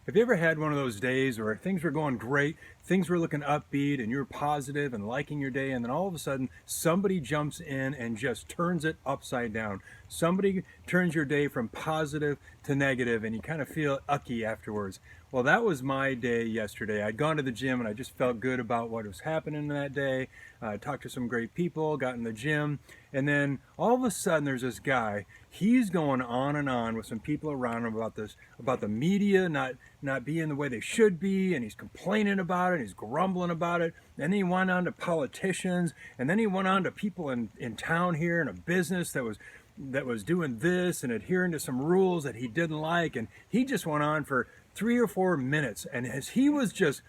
Have you ever had one of those days where things were going great, things were looking upbeat, and you're positive and liking your day, and then all of a sudden somebody jumps in and just turns it upside down? Somebody turns your day from positive to negative, and you kind of feel ucky afterwards. Well, that was my day yesterday. I'd gone to the gym and I just felt good about what was happening that day. I talked to some great people, got in the gym, and then all of a sudden there's this guy. He's going on and on with some people around him about this, about the media not being the way they should be, and he's complaining about it, he's grumbling about it. Then he went on to politicians, and then he went on to people in town here in a business that was doing this and adhering to some rules that he didn't like, and he just went on for 3 or 4 minutes. And as he was just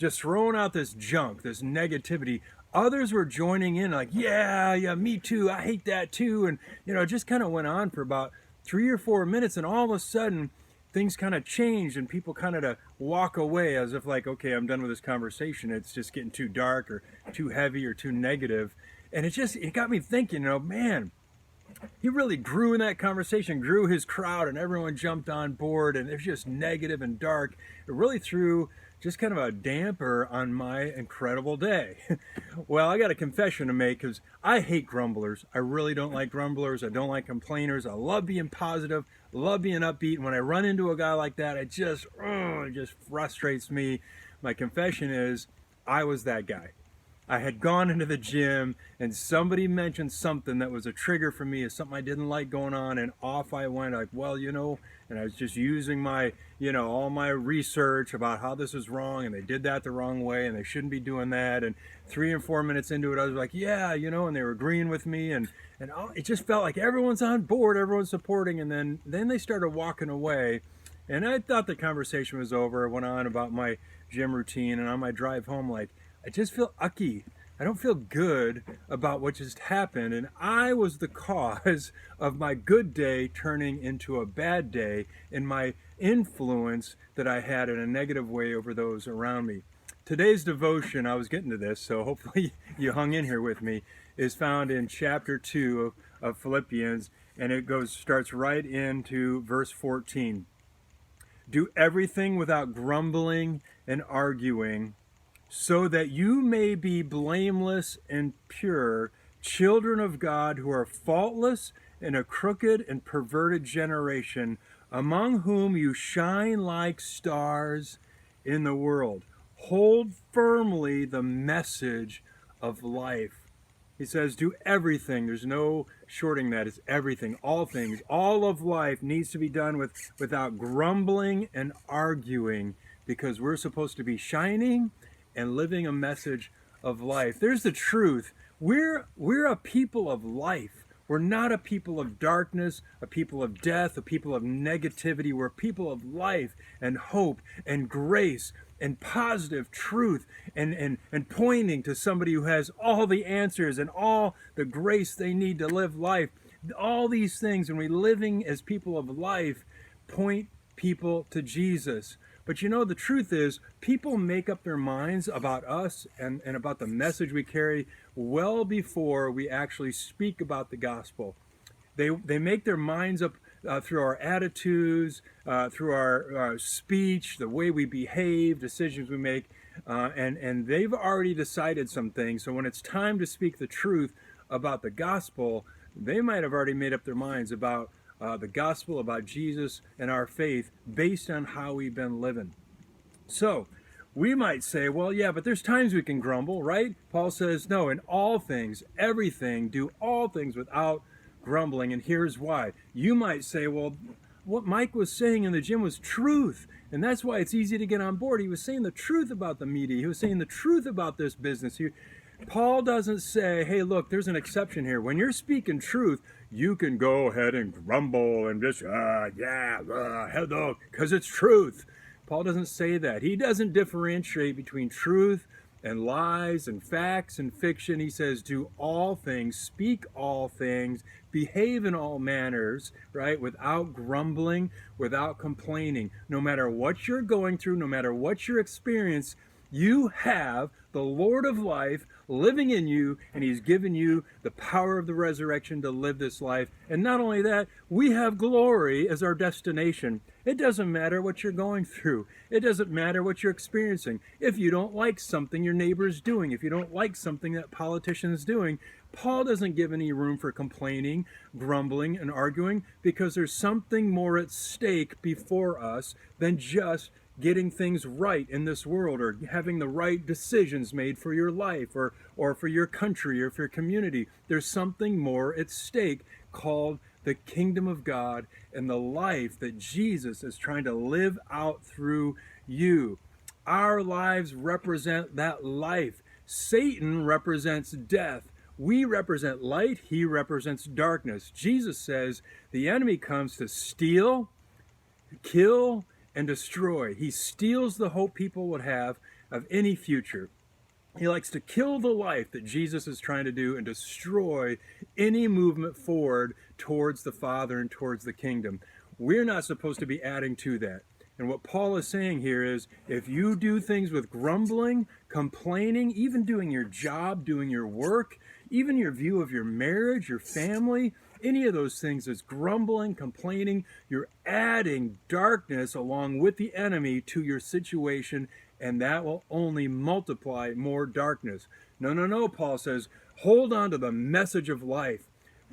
throwing out this junk, this negativity, others were joining in like, yeah, me too, I hate that too. And it just kind of went on for about 3 or 4 minutes, and all of a sudden things kind of changed, and people kind of walk away as if like, okay, I'm done with this conversation, it's just getting too dark or too heavy or too negative. And it got me thinking, man, he really grew in that conversation, grew his crowd, and everyone jumped on board, and it was just negative and dark. It really threw just kind of a damper on my incredible day. Well, I got a confession to make, because I hate grumblers. I really don't like grumblers. I don't like complainers. I love being positive, love being upbeat. And when I run into a guy like that, it just frustrates me. My confession is I was that guy. I had gone into the gym and somebody mentioned something that was a trigger for me, as something I didn't like going on, and off I went like, well, and I was just using my, all my research about how this is wrong, and they did that the wrong way, and they shouldn't be doing that. And 3 or 4 minutes into it, I was like, yeah, and they were agreeing with me, and it just felt like everyone's on board, everyone's supporting, and then they started walking away. And I thought the conversation was over. I went on about my gym routine, and on my drive home, like, I just feel ucky. I don't feel good about what just happened, and I was the cause of my good day turning into a bad day, and my influence that I had in a negative way over those around me. Today's devotion, I was getting to this, so hopefully you hung in here with me, is found in chapter 2 of Philippians, and it starts right into verse 14. Do everything without grumbling and arguing, so that you may be blameless and pure, children of God who are faultless in a crooked and perverted generation, among whom you shine like stars in the world. Hold firmly the message of life. He says, do everything. There's no shorting that. It's everything, all things. All of life needs to be done without grumbling and arguing, because we're supposed to be shining and living a message of life. There's the truth. We're a people of life. We're not a people of darkness, a people of death, a people of negativity. We're a people of life and hope and grace and positive truth, and pointing to somebody who has all the answers and all the grace they need to live life. All these things, and we living as people of life, point people to Jesus. But the truth is, people make up their minds about us and about the message we carry well before we actually speak about the gospel. They make their minds up through our attitudes, through our speech, the way we behave, decisions we make, and they've already decided some things. So when it's time to speak the truth about the gospel, they might have already made up their minds about the gospel, about Jesus and our faith, based on how we've been living. So we might say, well, yeah, but there's times we can grumble, right? Paul says, no, in all things, everything, do all things without grumbling. And here's why. You might say, well, what Mike was saying in the gym was truth, and that's why it's easy to get on board. He was saying the truth about the media. He was saying the truth about this business. Paul doesn't say, hey, look, there's an exception here. When you're speaking truth, you can go ahead and grumble and just, hello, because it's truth. Paul doesn't say that. He doesn't differentiate between truth and lies and facts and fiction. He says, do all things, speak all things, behave in all manners, right? Without grumbling, without complaining. No matter what you're going through, no matter what your experience, you have the Lord of life, living in you, and he's given you the power of the resurrection to live this life. And not only that, we have glory as our destination. It doesn't matter what you're going through. It doesn't matter what you're experiencing. If you don't like something your neighbor is doing, if you don't like something that politician is doing, Paul doesn't give any room for complaining, grumbling, and arguing, because there's something more at stake before us than just getting things right in this world, or having the right decisions made for your life, or for your country, or for your community. There's something more at stake called the kingdom of God and the life that Jesus is trying to live out through you. Our lives represent that life. Satan represents death. We represent light. He represents darkness. Jesus says the enemy comes to steal, kill, and destroy. He steals the hope people would have of any future. He likes to kill the life that Jesus is trying to do and destroy any movement forward towards the Father and towards the kingdom. We're not supposed to be adding to that. And what Paul is saying here is, if you do things with grumbling, complaining, even doing your job, doing your work, even your view of your marriage, your family, any of those things is grumbling, complaining, you're adding darkness along with the enemy to your situation, and that will only multiply more darkness. No, no, no, Paul says, hold on to the message of life.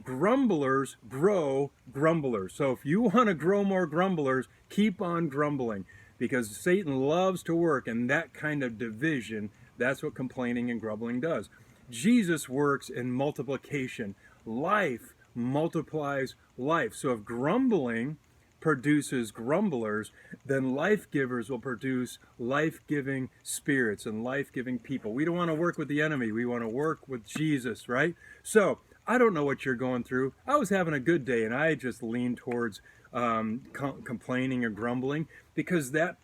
Grumblers grow grumblers. So if you want to grow more grumblers, keep on grumbling, because Satan loves to work in that kind of division. That's what complaining and grumbling does. Jesus works in multiplication. Life multiplies life. So if grumbling produces grumblers, then life givers will produce life-giving spirits and life-giving people. We don't want to work with the enemy. We want to work with Jesus, right? So I don't know what you're going through. I was having a good day, and I just leaned towards complaining or grumbling, because that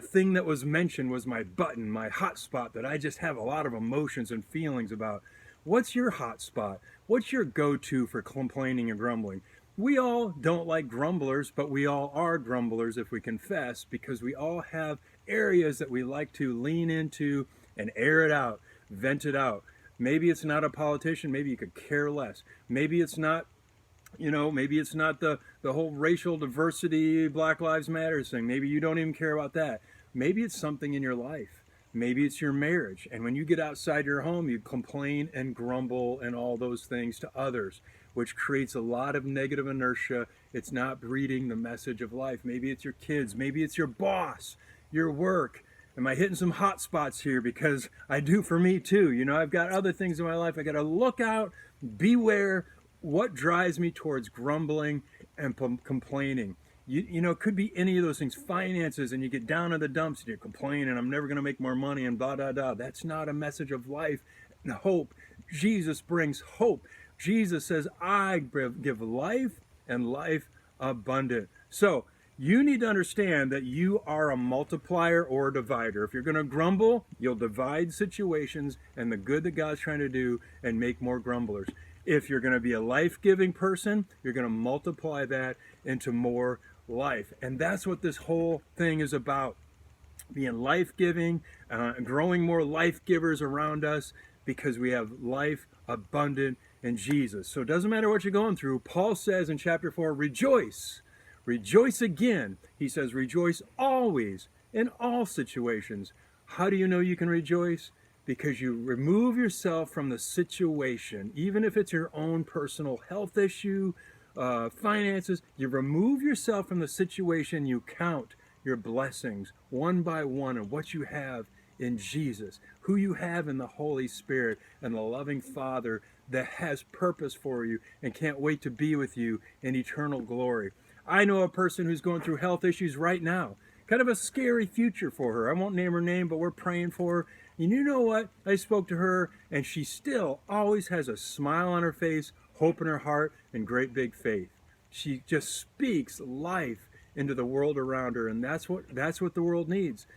thing that was mentioned was my button, my hot spot that I just have a lot of emotions and feelings about. What's your hot spot? What's your go-to for complaining and grumbling? We all don't like grumblers, but we all are grumblers if we confess, because we all have areas that we like to lean into and air it out, vent it out. Maybe it's not a politician. Maybe you could care less. Maybe it's not, maybe it's not the whole racial diversity, Black Lives Matter thing. Maybe you don't even care about that. Maybe it's something in your life. Maybe it's your marriage. And when you get outside your home, you complain and grumble and all those things to others, which creates a lot of negative inertia. It's not breeding the message of life. Maybe it's your kids. Maybe it's your boss, your work. Am I hitting some hot spots here? Because I do for me too. I've got other things in my life. I got to look out, beware what drives me towards grumbling and complaining. It could be any of those things, finances, and you get down in the dumps and you're complaining, I'm never going to make more money and blah, blah, blah. That's not a message of life and hope. Jesus brings hope. Jesus says, I give life and life abundant. So you need to understand that you are a multiplier or a divider. If you're going to grumble, you'll divide situations and the good that God's trying to do and make more grumblers. If you're going to be a life-giving person, you're going to multiply that into more life. And that's what this whole thing is about. Being life-giving, growing more life-givers around us, because we have life abundant in Jesus. So it doesn't matter what you're going through. Paul says in chapter 4, rejoice. Rejoice again. He says, rejoice always in all situations. How do you know you can rejoice? Because you remove yourself from the situation, even if it's your own personal health issue, finances. You remove yourself from the situation. You count your blessings one by one of what you have in Jesus, who you have in the Holy Spirit, and the loving Father that has purpose for you and can't wait to be with you in eternal glory. I know a person who's going through health issues right now. Kind of a scary future for her. I won't name her name, but we're praying for her. And you know what? I spoke to her, and she still always has a smile on her face, hope in her heart, and great big faith. She just speaks life into the world around her, and that's what the world needs.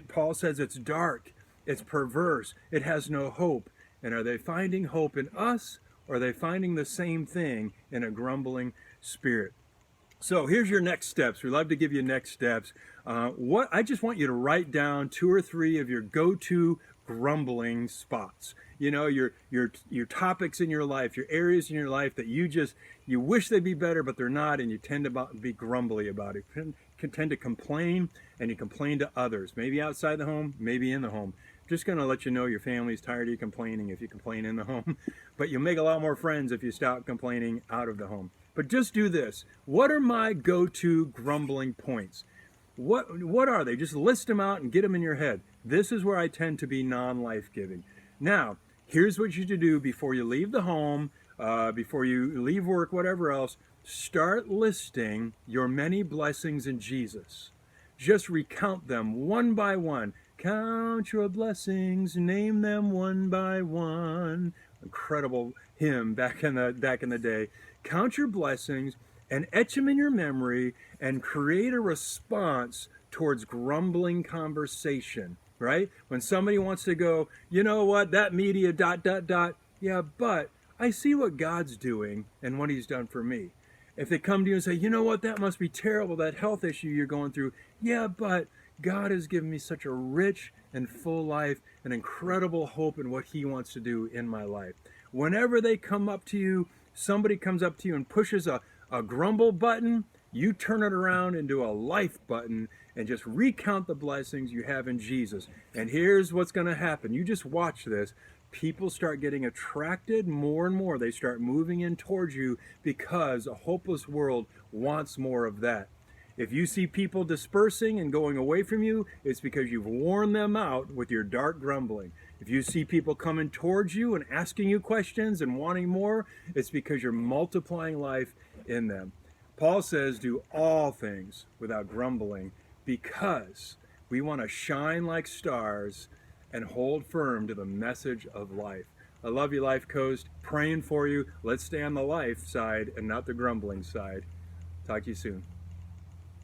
Paul says it's dark, it's perverse, it has no hope. And are they finding hope in us, or are they finding the same thing in a grumbling spirit? So here's your next steps. We love to give you next steps. I just want you to write down 2 or 3 of your go-to grumbling spots. You know, your topics in your life, your areas in your life that you wish they'd be better, but they're not, and you tend to be grumbly about it. You tend to complain, and you complain to others, maybe outside the home, maybe in the home. Just going to let you know your family's tired of you complaining if you complain in the home, but you'll make a lot more friends if you stop complaining out of the home. But just do this. What are my go-to grumbling points? What are they? Just list them out and get them in your head. This is where I tend to be non-life-giving. Now, here's what you should do before you leave the home, before you leave work, whatever else. Start listing your many blessings in Jesus. Just recount them one by one. Count your blessings, name them one by one. Incredible hymn back in the day. Count your blessings and etch them in your memory and create a response towards grumbling conversation, right? When somebody wants to go, you know what, that media ... Yeah, but I see what God's doing and what he's done for me. If they come to you and say, you know what, that must be terrible, that health issue you're going through. Yeah, but God has given me such a rich and full life, an incredible hope in what he wants to do in my life. Whenever they come up to you, somebody comes up to you and pushes a grumble button, you turn it around into a life button and just recount the blessings you have in Jesus. And here's what's going to happen. You just watch this. People start getting attracted more and more. They start moving in towards you because a hopeless world wants more of that. If you see people dispersing and going away from you, it's because you've worn them out with your dark grumbling. If you see people coming towards you and asking you questions and wanting more, it's because you're multiplying life in them. Paul says, do all things without grumbling, because we want to shine like stars and hold firm to the message of life. I love you, Life Coast. Praying for you. Let's stay on the life side and not the grumbling side. Talk to you soon.